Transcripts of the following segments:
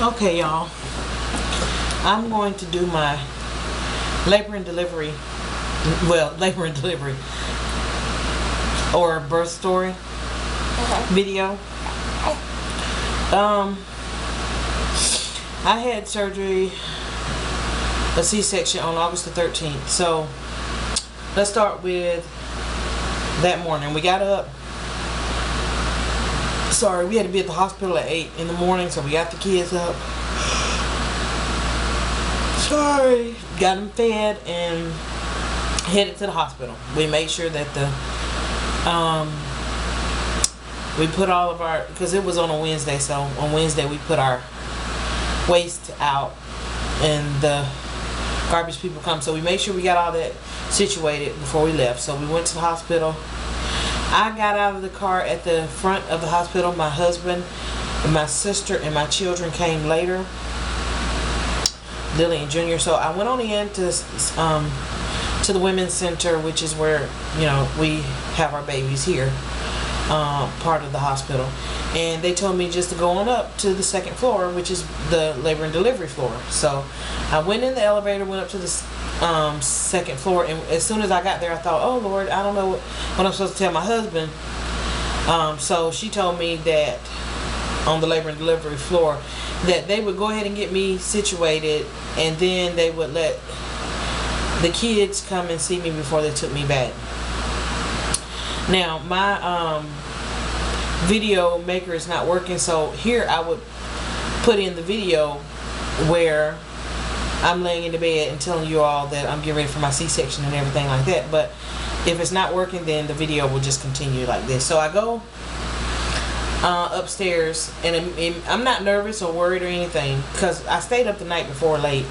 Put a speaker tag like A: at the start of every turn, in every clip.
A: Okay, y'all. I'm going to do my labor and delivery. Well, labor and delivery or birth story video. I had surgery, a C-section, on August the 13th. So let's start with that morning. We got up. Sorry, we had to be at the hospital at 8 in the morning, so we got the kids up. Sorry. Got them fed and headed to the hospital. We made sure that we put all of our, because it was on a Wednesday, so on Wednesday we put our waste out and the garbage people come. So we made sure we got all that situated before we left. So we went to the hospital. I got out of the car at the front of the hospital. My husband and my sister and my children came later, Lily and Junior. So I went on in to the women's center, which is where, you know, we have our babies here, part of the hospital. And they told me just to go on up to the second floor, which is the labor and delivery floor. So I went in the elevator, went up to the second floor, and as soon as I got there, I thought, oh Lord, I don't know what I'm supposed to tell my husband. So she told me that on the labor and delivery floor that they would go ahead and get me situated, and then they would let the kids come and see me before they took me back. Now my video maker is not working, so here I would put in the video where I'm laying in the bed and telling you all that I'm getting ready for my C-section and everything like that. But if it's not working, then the video will just continue like this. So I go upstairs, and I'm not nervous or worried or anything, because I stayed up the night before late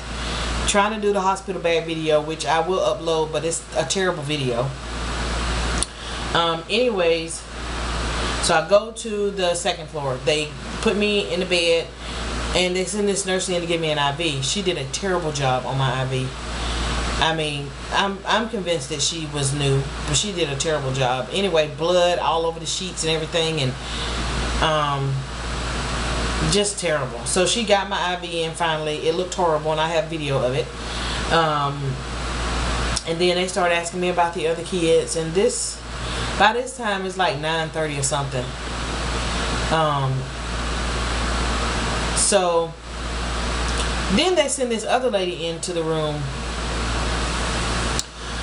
A: trying to do the hospital bag video, which I will upload, but it's a terrible video. Anyways, so I go to the second floor. They put me in the bed, and they send this nurse in to give me an IV. She did a terrible job on my IV. I mean, I'm convinced that she was new, but she did a terrible job. Anyway, blood all over the sheets and everything, and just terrible. So she got my IV in finally. It looked horrible, and I have video of it. And then they started asking me about the other kids, and by this time it's like 9:30 or something. So then they send this other lady into the room.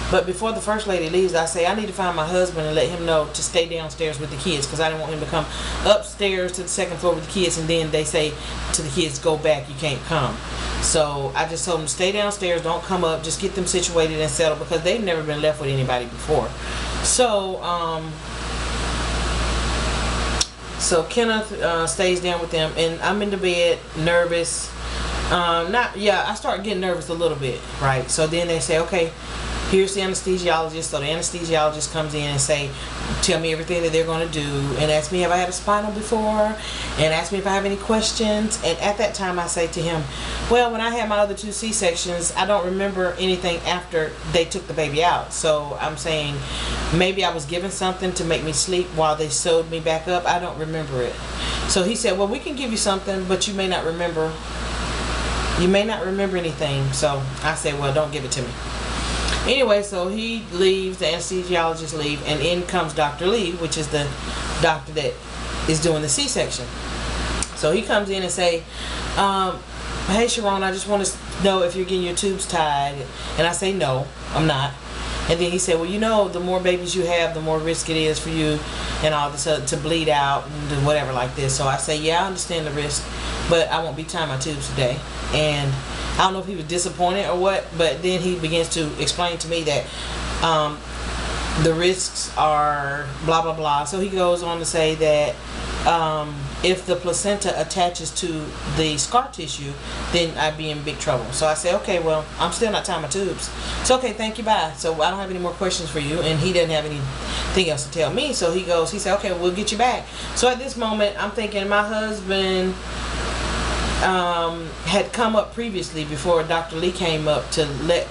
A: But before the first lady leaves, I say I need to find my husband and let him know to stay downstairs with the kids, because I didn't want him to come upstairs to the second floor with the kids, and then they say to the kids, go back, you can't come. So I just told them to stay downstairs, don't come up, just get them situated and settled, because they've never been left with anybody before. So so Kenneth stays down with them, and I'm in the bed, nervous. I start getting nervous a little bit, right? So then they say, okay, here's the anesthesiologist. So the anesthesiologist comes in and tell me everything that they're going to do, and ask me if I had a spinal before, and ask me if I have any questions. And at that time I say to him, well, when I had my other 2 C-sections, I don't remember anything after they took the baby out. So I'm saying maybe I was given something to make me sleep while they sewed me back up. I don't remember it. So he said, well, we can give you something, but you may not remember. You may not remember anything. So I said, well, don't give it to me. Anyway, so he leaves, the anesthesiologist leaves, and in comes Dr. Lee, which is the doctor that is doing the C-section. So he comes in and say, hey Sharon, I just want to know if you're getting your tubes tied. And I say, no, I'm not. And then he said, well, you know, the more babies you have, the more risk it is for you and all this to bleed out and do whatever like this. So I say, yeah, I understand the risk, but I won't be tying my tubes today. And I don't know if he was disappointed or what, but then he begins to explain to me that the risks are blah blah blah. So he goes on to say that if the placenta attaches to the scar tissue, then I'd be in big trouble. So I say, okay, well, I'm still not tying my tubes. So okay, thank you, bye. So I don't have any more questions for you, and he doesn't have anything else to tell me. So he said, okay, we'll get you back. So at this moment, I'm thinking my husband had come up previously before Dr. Lee came up to let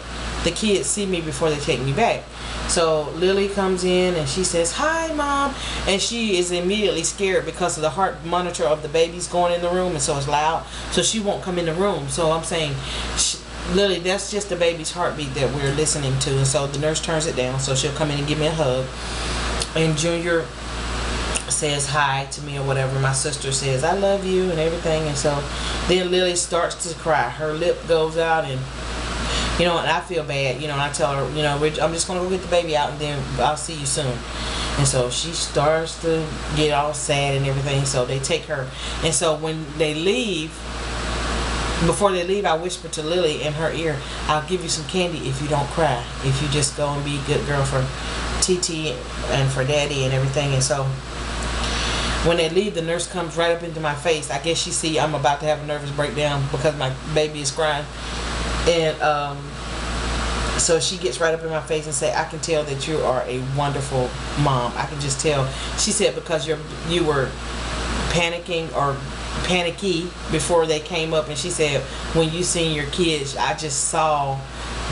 A: the kids see me before they take me back. So Lily comes in and she says, "Hi, Mom," and she is immediately scared because of the heart monitor of the baby's going in the room, and so it's loud, so she won't come in the room. So I'm saying, Lily, that's just the baby's heartbeat that we're listening to. And so the nurse turns it down, so she'll come in and give me a hug. And Junior says hi to me or whatever. My sister says, "I love you," and everything. And so then Lily starts to cry. Her lip goes out, and and I feel bad, and I tell her, I'm just going to go get the baby out, and then I'll see you soon. And so she starts to get all sad and everything. So they take her. And so when they leave, before they leave, I whisper to Lily in her ear, "I'll give you some candy if you don't cry. If you just go and be a good girl for TT and for Daddy and everything." And so when they leave, the nurse comes right up into my face. I guess she see I'm about to have a nervous breakdown because my baby is crying. And so she gets right up in my face and say, "I can tell that you are a wonderful mom. I can just tell." She said, "Because you were panicking or panicky before they came up," and she said, "When you seen your kids, I just saw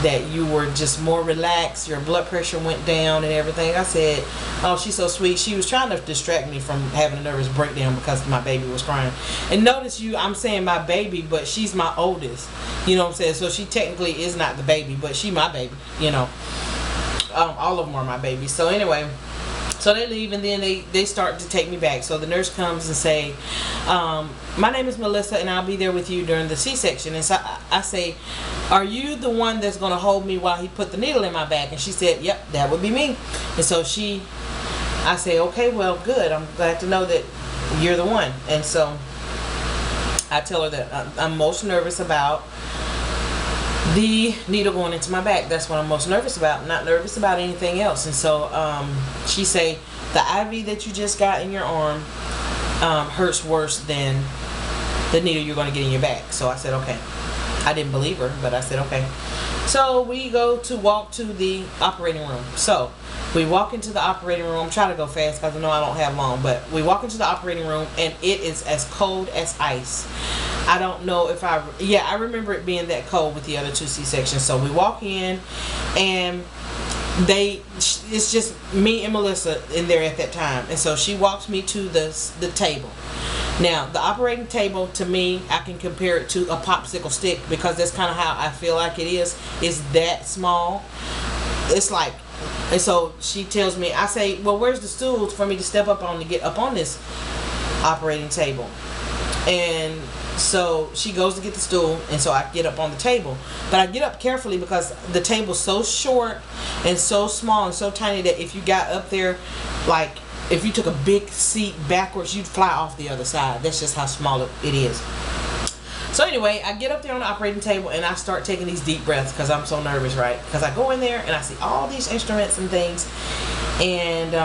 A: that you were just more relaxed. Your blood pressure went down and everything." I said, "Oh, she's so sweet." She was trying to distract me from having a nervous breakdown because my baby was crying. And notice I'm saying my baby, but she's my oldest. You know what I'm saying? So she technically is not the baby, but she my baby. All of them are my babies. So anyway, so they leave, and then they start to take me back. So the nurse comes and say, "My name is Melissa, and I'll be there with you during the C-section." And so I say, "Are you the one that's going to hold me while he put the needle in my back?" And she said, "Yep, that would be me." And so I say, "Okay, well, good. I'm glad to know that you're the one." And so I tell her that I'm most nervous about the needle going into my back. That's what I'm most nervous about. Not nervous about anything else. And so she say, "The IV that you just got in your arm hurts worse than the needle you're going to get in your back." So I said, "Okay." I didn't believe her, but I said, "Okay." So we go to walk to the operating room. So we walk into the operating room. I'm trying to go fast because I know I don't have long, but we walk into the operating room, and it is as cold as ice. I don't know if I remember it being that cold with the other 2 C-sections. So we walk in, and it's just me and Melissa in there at that time. And so she walks me to the table. Now, the operating table, to me, I can compare it to a popsicle stick because that's kind of how I feel like it is. It's that small. It's like, and so she tells me, I say, "Well, where's the stools for me to step up on to get up on this operating table?" And so she goes to get the stool, and so I get up on the table. But I get up carefully because the table's so short and so small and so tiny that if you got up there, like if you took a big seat backwards, you'd fly off the other side. That's just how small it is. So anyway, I get up there on the operating table, and I start taking these deep breaths because I'm so nervous, right? Because I go in there and I see all these instruments and things, and